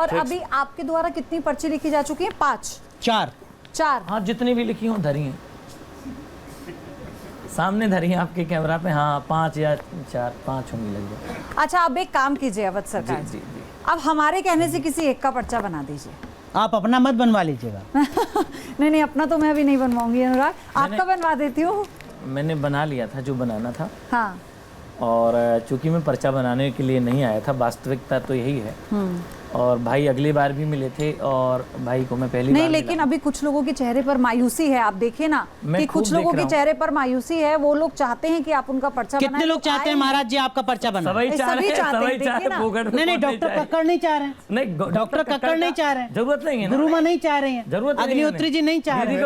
और अभी आपके द्वारा कितनी पर्ची लिखी जा चुकी है? 5 4। हाँ, जितनी भी लिखी हो धरी हैं, सामने धरी है आपके कैमरा पे। हाँ, 5 या 4-5 होंगी लगभग। अच्छा, अब एक काम कीजिए अवध सरकार जी, अब हमारे कहने से किसी एक का पर्चा बना दीजिए। आप अपना मत बनवा लीजिएगा। नहीं, अपना तो मैं अभी नहीं बनवाऊंगी अनुराग, आपका बनवा देती हूँ। मैंने बना लिया था जो बनाना था। हाँ। और चूंकि मैं पर्चा बनाने के लिए नहीं आया था, वास्तविकता तो यही है। और भाई अगली बार भी मिले थे और भाई को मैं पहली बार लेकिन अभी कुछ लोगों के चेहरे पर मायूसी है, आप देखिए ना कि कुछ लोगों के चेहरे पर मायूसी है। वो लोग चाहते हैं कि आप उनका पर्चा बनाएं। कितने लोग चाहते हैं महाराज जी आपका पर्चा बनाएं? सभी चाहते हैं। नहीं, डॉक्टर कक्कड़ नहीं चाह रहे हैं। नहीं, डॉक्टर कक्कड़ नहीं चाह रहे हैं, जरूरत नहीं है। गुरुमा नहीं चाह रहे हैं, जरूरत नहीं, अग्निहोत्री जी नहीं चाह रहे हैं,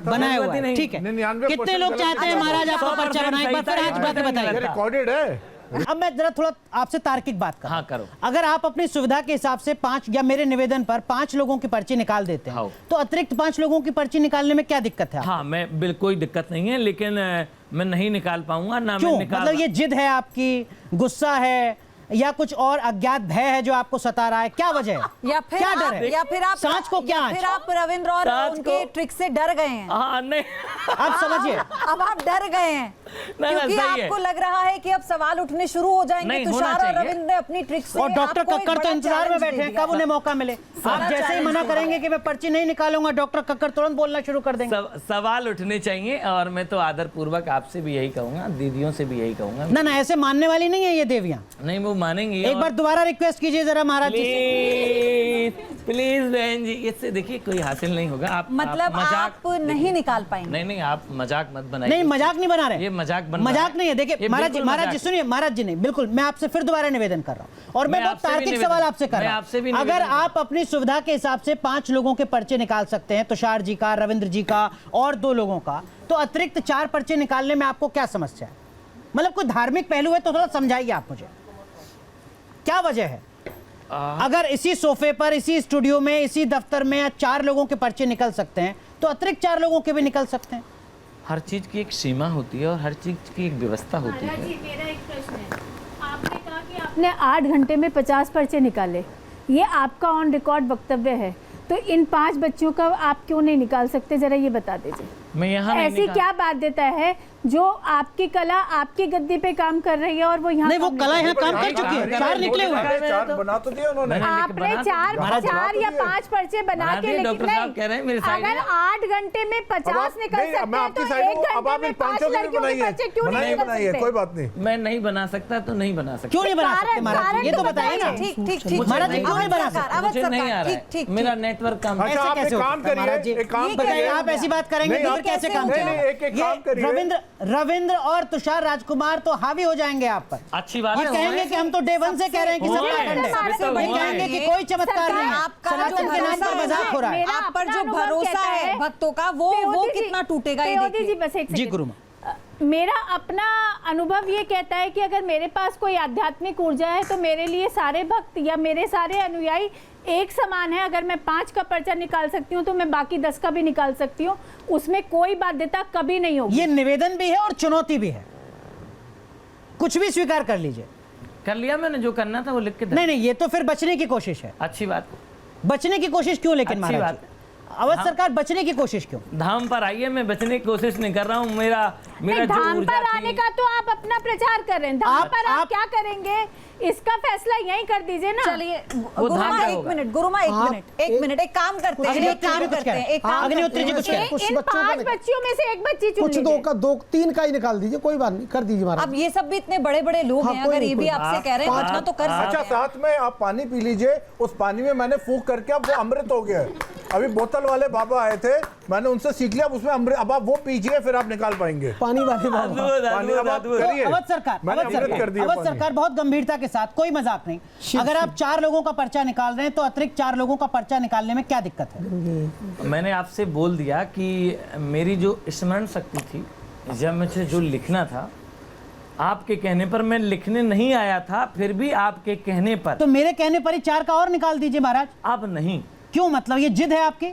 बनाया हुआ है। ठीक है, कितने लोग चाहते हैं महाराज आपका पर्चा बनाएं? एक बार फिर आज बात बताइए। रिकॉर्डेड है। अब मैं जरा थोड़ा आपसे तार्किक बात करूं। हाँ, करो। अगर आप अपनी सुविधा के हिसाब से 5 या मेरे निवेदन पर 5 लोगों की पर्ची निकाल देते हैं, तो अतिरिक्त 5 लोगों की पर्ची निकालने में क्या दिक्कत है? हाँ, मैं बिल्कुल कोई दिक्कत नहीं है, लेकिन मैं नहीं निकाल पाऊंगा ना। क्यों? मैं निकाल, मतलब ये जिद है आपकी, गुस्सा है, या कुछ और अज्ञात भय है जो आपको सता रहा है? क्या वजह है? या फिर क्या डर है? या फिर आप सांच को क्या? फिर आप रविंद्र और उनके ट्रिक से डर गए हैं। हाँ, नहीं। आप समझिए, अब आप डर गए हैं क्योंकि आपको लग रहा है कि अब सवाल उठने शुरू हो जाएंगे। तुषार और रविंद्र ने अपनी ट्रिक से, और डॉक्टर कक्कड़ तो इंतजार में बैठे हैं कब उन्हें मौका मिले। आप जैसे ही मना करेंगे कि मैं पर्ची नहीं निकालूंगा, डॉक्टर कक्कड़ तुरंत बोलना शुरू कर देंगे। सवाल उठने चाहिए, और मैं तो आदर पूर्वक आपसे भी यही कहूंगा, दीदियों से भी यही कहूंगा। ना, ऐसे मानने वाली नहीं है ये देवियां। नहीं, वो मानेंगी। एक बार दोबारा रिक्वेस्ट कीजिए जरा महाराज जी। प्लीज बहन जी, इससे देखिए कोई हासिल नहीं होगा। आप मतलब आप नहीं निकाल पाएंगे। नहीं, आप मजाक मत बनाइए। नहीं, मजाक नहीं बना रहे, ये मजाक नहीं है। देखिए महाराज जी सुनिए, महाराज जी नहीं, बिल्कुल मैं आपसे फिर दोबारा निवेदन कर रहा हूं, और मैं बहुत तार्किक सवाल आपसे कर रहा हूं। अगर आप अपनी सुविधा के हिसाब से 5 लोगों के पर्चे निकाल सकते हैं, तुषार जी का, रविंद्र जी का और 2 लोगों का, तो अतिरिक्त 4 पर्चे निकालने में आपको क्या समस्या है? मतलब कोई धार्मिक पहलू है तो थोड़ा समझाइए आप मुझे, क्या वजह है? अगर इसी सोफे पर, इसी स्टूडियो में, इसी दफ्तर में 4 लोगों के पर्चे निकल सकते हैं, तो अतिरिक्त 4 लोगों के भी निकल सकते हैं। हर चीज की एक सीमा होती है और हर चीज की एक व्यवस्था होती है। मेरा एक प्रश्न है, आपने कहा कि आपने 8 घंटे में 50 पर्चे निकाले, ये आपका ऑन रिकॉर्ड वक्तव्य है, तो इन 5 बच्चों का आप क्यों नहीं निकाल सकते, जरा ये बता दीजिए। मैं यहाँ ऐसी क्या बाध्यता है जो आपकी कला आपकी गद्दी पे काम कर रही है और वो यहाँ नहीं, वो कला यहाँ काम कर चुकी है, 4 निकले हुए हैं। 4 बना तो दिया उन्होंने। आपने 4 या 5 पर्चे बना के, लेकिन नहीं, अगर 8 घंटे में 50 निकल सकते हैं तो 1 घंटे में 5 लड़कियों के पर्चे क्यों नहीं निकल सकते? कोई बात नहीं, मैं नहीं बना सकता तो नहीं बना सकता। क्यों नहीं बना सकते महाराज? ये तो बताइए ना। ठीक महाराज जी क्यों नहीं बना सकते? मुझे नहीं आ रहा है, मेरा नेटवर्क काम। अच्छा, आप एक काम करिए, एक काम बताइए, आप ऐसी बात करेंगे तो फिर कैसे काम चलेगा? रविंद्र और तुषार राजकुमार तो हावी हो जाएंगे आप पर। अच्छी बात है, ये कहेंगे कि हम तो डे 1 से कह रहे हैं कि सत्ताखंड है, ये कहेंगे कि कोई चमत्कार नहीं है, सनातन के नाम पर मजाक हो रहा है। आप पर जो भरोसा है भक्तों का, वो कितना टूटेगा ये देखिए। जी गुरुमा, मेरा अपना अनुभव ये कहता है कि अगर मेरे पास कोई आध्यात्मिक ऊर्जा है तो मेरे लिए सारे भक्त या मेरे सारे अनुयायी एक समान है। अगर मैं 5 का पर्चा निकाल सकती हूँ तो मैं बाकी 10 का भी निकाल सकती हूँ, उसमें कोई बाध्यता कभी नहीं होगी। ये निवेदन भी है और चुनौती भी है, कुछ भी स्वीकार कर लीजिए। कर लिया मैंने, जो करना था वो लिख के। नहीं, ये तो फिर बचने की कोशिश है। अच्छी बात, बचने की कोशिश क्यों? लेकिन अच्छी बात, अवध सरकार बचने की कोशिश क्यों? धाम पर आइए, मैं बचने की कोशिश नहीं कर रहा हूँ। मेरा धाम पर आने का तो आप अपना प्रचार कर रहे हैं, धाम पर आप क्या करेंगे इसका फैसला यहीं कर दीजिए ना। चलिए गुरुमा एक मिनट, एक काम करते हैं, अग्निहोत्री जी कुछ इन 5 बच्चियों में से एक बच्ची चुन लीजिए। कुछ 2-3 का ही निकाल दीजिए, कोई बात नहीं, कर दीजिए महाराज। अब ये सब भी इतने बड़े बड़े लोग हैं, अगर ये भी आपसे कह रहे हैं इतना तो कर। अच्छा, साथ में आप पानी पी लीजिए, उस पानी में मैंने फूंक करके अब वो अमृत हो गया है। अभी बोतल वाले बाबा आए थे, मैंने उनसे सीख लिया, उसमें अमृत, अब आप वो पीजिए फिर आप निकाल पाएंगे। पानी वाले बाबा, अवध सरकार बहुत गंभीरता के साथ, कोई मजाक नहीं, अगर आप 4 लोगों का पर्चा निकाल रहे हैं तो अतिरिक्त 4 लोगों का पर्चा निकालने में क्या दिक्कत है? मैंने आपसे बोल दिया कि मेरी जो स्मरण शक्ति थी, जब मुझे जो लिखना था, आपके कहने पर मैं लिखने नहीं आया था, फिर भी आपके कहने पर, तो मेरे कहने पर ही 4 का और निकाल दीजिए महाराज। अब नहीं। क्यों? मतलब ये जिद है आपकी?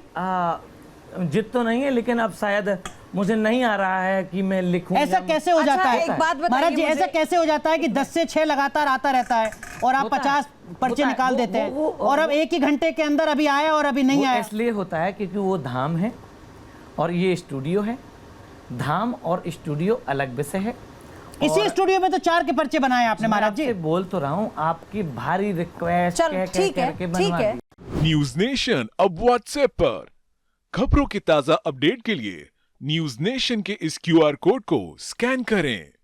जिद तो नहीं है, लेकिन अब शायद मुझे नहीं आ रहा है कि मैं लिखूं। ऐसा कैसे हो अच्छा, जाता है? एक बात बताइए महाराज जी, मुझे। ऐसा कैसे हो जाता है कि 10 से 6 लगातार आता रहता है और आप होता है। 50 पर्चे होता है। निकाल देते हैं, वो- और अब एक ही घंटे के अंदर अभी आया और अभी नहीं वो आया? इसलिए होता है क्योंकि वो धाम है और ये स्टूडियो है। धाम और स्टूडियो अलग विषय है। इसी स्टूडियो में तो 4 के पर्चे बनाए आपने मैं महाराज जी। आपसे बोल तो रहा हूँ, आपकी भारी रिक्वेस्ट चल ठीक है, ठीक है। न्यूज नेशन अब व्हाट्सएप पर खबरों की ताजा अपडेट के लिए न्यूज नेशन के इस QR कोड को स्कैन करें।